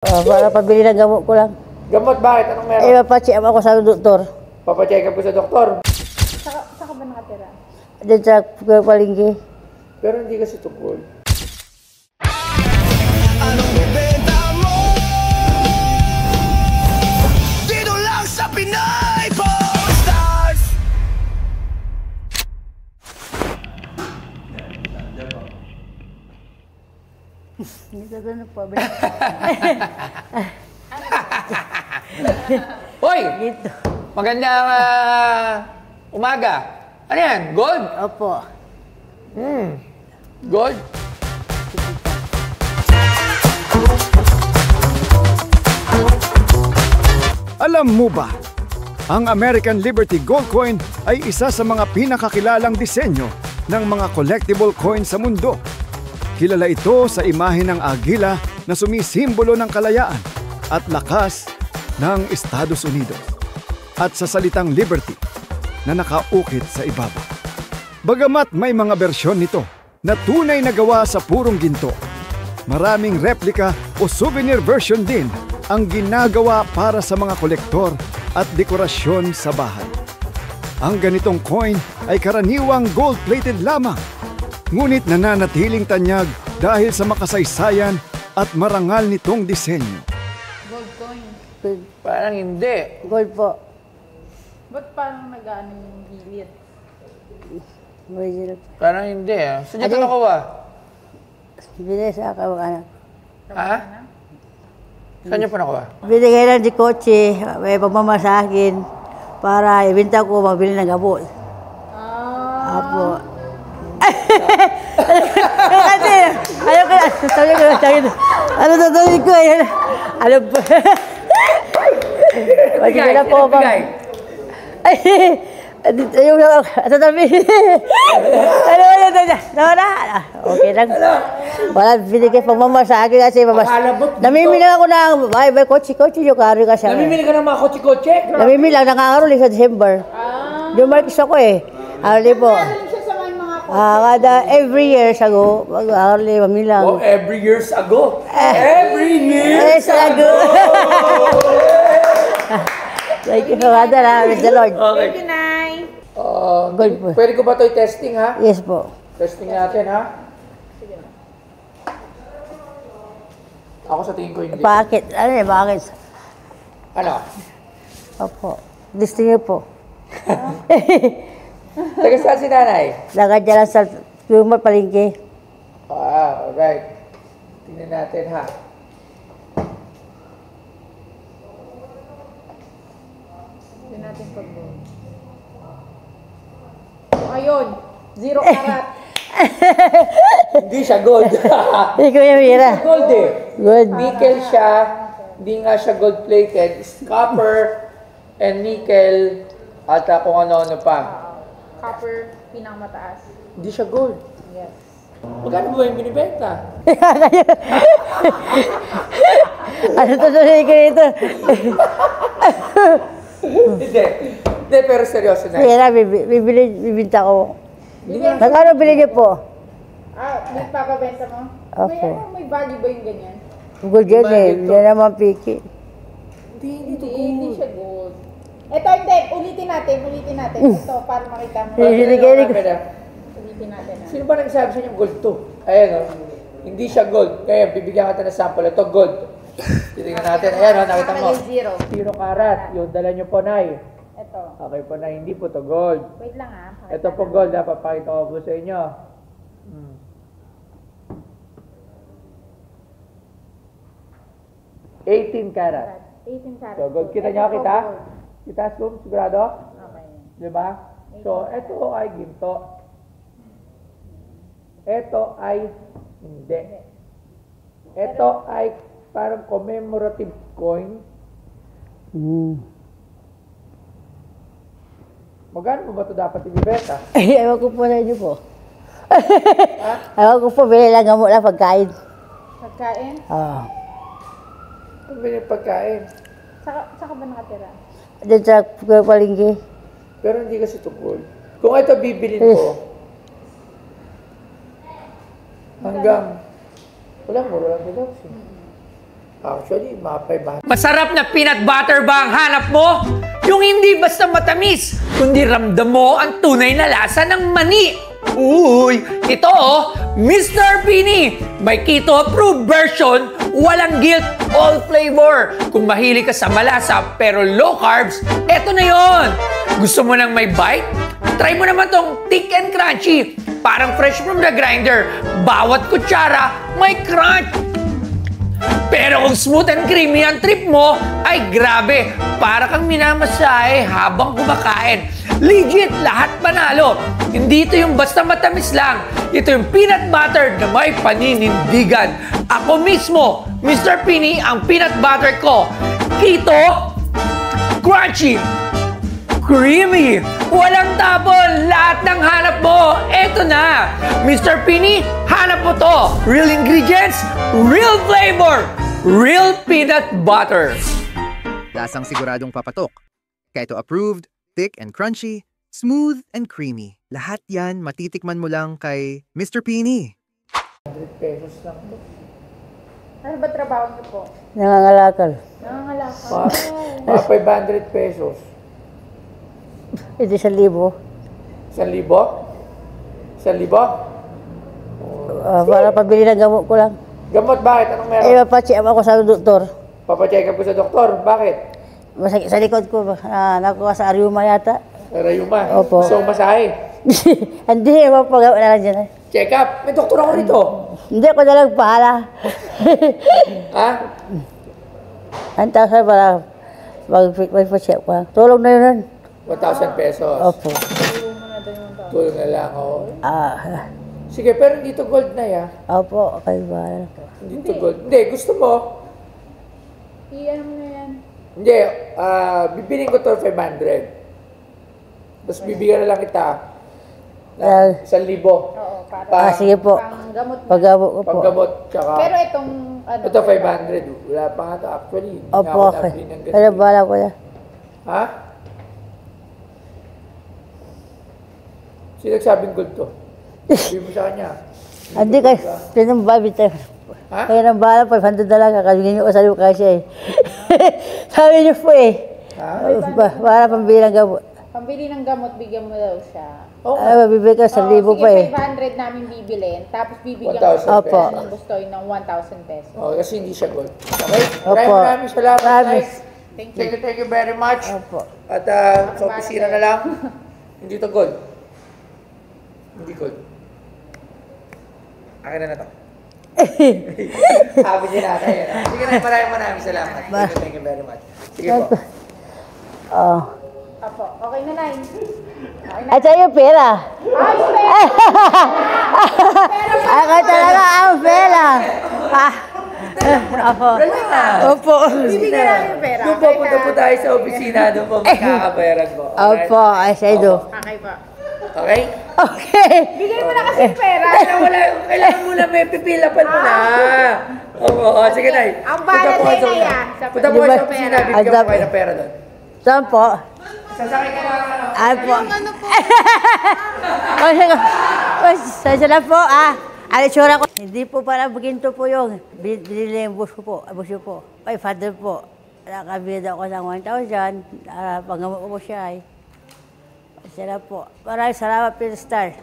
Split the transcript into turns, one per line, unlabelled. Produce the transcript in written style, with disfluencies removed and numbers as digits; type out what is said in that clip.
Para pabili ng gamot ko lang.
Gamot, bakit? Anong meron?
Eh, papacheck ako sa doktor.
Papacheck up ko sa doktor.
Saka ba nakatira?
Diyan sa palengke.
Pero hindi kasi tukol.
Anong bebenta mo? Dito lang sa Pinay Pawn Stars!
Dito na po.
Hoy!
Dito.
Magandang umaga. Ano yan? Gold?
Opo.
Gold?
Alam mo ba, ang American Liberty Gold Coin ay isa sa mga pinakakilalang disenyo ng mga collectible coin sa mundo. Kilala ito sa imahe ng agila na sumisimbolo ng kalayaan at lakas ng Estados Unidos at sa salitang liberty na nakaukit sa ibabaw. Bagamat may mga bersyon nito na tunay na gawa sa purong ginto, maraming replika o souvenir version din ang ginagawa para sa mga kolektor at dekorasyon sa bahay. Ang ganitong coin ay karaniwang gold-plated lamang, ngunit nananatiling tanyag dahil sa makasaysayan at marangal nitong disenyo.
Gold coin.
Parang hindi.
Gold po.
Ba't parang nag-ano yung gilid?
Original.
Parang hindi. Saan niyo ito
Ano?
nakuha?
Binigay sa kamag-anak.
Ha? Saan niyo po nakuha?
Binigay lang di kotse, may pagmama sa akin para ibenta ko, mabili ng gamot. Apo. Kasi, ayaw ko na, ano tatawin ko, ano po. Magiging na po ba?
Bigay.
Ayun na, tatabi. Ano ba yun? Nawala. Okay lang. Wala, binigay pagmama sa akin kasi namimili ako ng, may kotse-kotse yung kari kasi.
Namimili ka ng mga kotse-kotse?
Namimili lang, nangangarol sa December. Yung markis ako eh. Arli po.
Ano siya sa mga
Kada every year ago, mag-arli, mamilang.
Oh, every years ago. Every years
ago. Thank you, Father, with the Lord.
Okay.
Thank you, Nay.
Gold po.
Pwede ko ba ito i-testing, ha?
Yes po.
Testing natin, ha? Ako sa tingin ko hindi.
Bakit? Ano eh, bakit?
Ano?
Opo. Gusto niyo po.
Taga saan si nanay?
Lagad niya lang sa tumor palengke.
Alright. Tingnan natin, ha?
Hindi natin pag-gold. Ayun. 0 karat.
Hindi siya gold.
Hindi ko yung mira.
Gold eh.
Good.
Nickel siya. Hindi nga siya gold-plated. It's copper and nickel at kung ano-ano pa.
Copper, pinakamataas.
Hindi siya gold.
Yes.
Magkano ba yung binibenta?
Ano tutuloy ko rito?
Hindi. Hindi, pero seryoso na.
Mira, bibinta ko. Magkano bili niyo po?
Nagpapabenta mo?
Opo.
May value ba yung ganyan?
Good yan eh. Hindi naman piki.
Hindi siya gold. Ito, hindi. Ulitin natin. Ito, para makita mo.
Hihiligay ko.
Ulitin natin.
Sino ba nagsabi sa inyo gold to? Ayan o. Hindi siya gold. Kaya bibigyan ka ng sample. Ito gold. Titingnan natin. Ayan o, nakita mo.
Zero.
0 karat. Yung dala nyo po, Nay.
Ito.
Okay po, Nay. Hindi po to gold.
Wait lang ah.
Ito po gold. Papakita ko po sa inyo. 18 karat.
18 karat.
So, gold. Kita
Ito
nyo,
po,
kita?
gold.
Kita, Scoop? Sigurado?
Okay.
Diba? So, ito ay ginto. Ito ay hindi. Ito ay parang commemorative coin. Magkano po ba ito dapat ibibenta?
Ewan ko po na inyo po. Ewan ko po, bili lang gamot lang pagkain.
Pagkain?
Oo.
Ano ba yung pagkain?
Saka ba nakatira?
Diyan sa palengke.
Pero hindi kasi ito gold. Kung ito bibilin ko, hanggang, wala, mura lang ito. Actually, mga 500.
Masarap na peanut butter ba ang hanap mo? Yung hindi basta matamis, kundi ramdam mo ang tunay na lasa ng mani. Uy, ito Mr. Pini. May keto-approved version, walang guilt, all flavor. Kung mahilig ka sa malasa pero low carbs, eto na yon. Gusto mo nang may bite? Try mo naman tong thick and crunchy. Parang fresh from the grinder. Bawat kutsara, may crunch. Pero kung smooth and creamy ang trip mo, ay grabe, para kang minamasahe habang kumakain. Legit, lahat panalo. Hindi ito yung basta matamis lang. Ito yung peanut butter na may paninindigan. Ako mismo, Mr. Pini, ang peanut butter ko. Keto, crunchy, creamy, walang tapon, lahat ng hanap mo, eto na. Mr. Pini, hanap mo to. Real ingredients, real flavor, real peanut butter.
Lasang siguradong papatok. Keto approved, thick and crunchy, smooth and creamy. Lahat yan matitikman mo lang kay Mr. Pini.
100 pesos lang to.
Ano ba trabaho niyo po?
Nangangalakal.
Nangangalakal.
Mga 500 pesos.
Ito 1,000.
1,000? 1,000?
Para pabili ng gamot ko lang.
Gamot, bakit? Anong meron?
Papacheck ako sa doktor.
Papacheck up ko sa doktor. Bakit?
Masakit sa likod ko. Nakuha sa Ariuma yata.
Rayuma.
Opo.
Gusto mong masahe?
Hindi, mapagawa na lang dyan.
Check up. May doktor ako rito.
Hindi ako na lang pahala.
Ha?
Ang tao sa para mag-check ko lang. Tulong na yun.
1,000 pesos.
Opo.
Tulong na lang ako.
Ah,
Sige, pero hindi to gold na ya.
opo, kayo bahala.
Hindi to gold. Hindi, gusto mo?
Iyan mo na yan.
Hindi, bibiling ko to 500. Tapos bibigyan na lang kita ng 1,000.
Oo, para
Sige po.
panggamot na.
Paggamot ko po.
Paggamot, tsaka
Pero itong ano?
ito 500. Wala pa nga to actually. Hindi
Opo,
nga ako
okay.
nabili ng ganito.
Kayo bahala ko yan.
Ha? Sino nagsabing gold to? Sabi mo sa kanya.
Hindi kayo, pinambabit tayo.
Ha?
Kayo nang bahala, 500 na lang. Kakabigyan niyo ko sa luka siya eh. Sabi niyo po eh. Para pambili ng gamot.
Pambili ng gamot, bigyan mo daw siya.
Oo.
Ay, mabibigay ko 1,000 pa eh.
Sige, 500 namin bibilin. Tapos bibigyan
1,000
ko
Opo.
ng gusto ng 1,000 pesos.
Oh, kasi hindi siya gold. Okay?
Opo.
Maraming salamat,
Maraming.
guys.
Thank you.
Thank you very much.
Opo.
At sa opisina na lang, hindi to gold. Hindi gold. Akin na to. Sabi niya natin. Sige na, maraming salamat. Thank you very much. Sige po.
Oh.
Apo, okay na, Nay. Okay na.
At sa'yo pera.
Ay, pera!
Ako talaga ang pera. Opo. Opo.
Bibigyan namin yung pera.
Doon po, punta po tayo sa opisina. Doon po, magkakabayaran po.
Opo, ay sa'yo.
Okay pa.
Okay?
Okay.
Bigyan mo na kasi yung pera.
Kailangan mo na may pipilapan mo na. Oo, sige na.
Ang bahala sa'yo na yan.
Punta po kayo sa opisina, bibigyan mo kayo ng pera doon.
Saan po?
Sasakay ka lang.
Ay po. Saan na po Ang itsura ko. Hindi po para buginto po yung binili yung buso po. 500 po. Nakabili ako ng 1,000. Panggamot ko po siya ay. Sila po. Maraming salamat, Phil Star.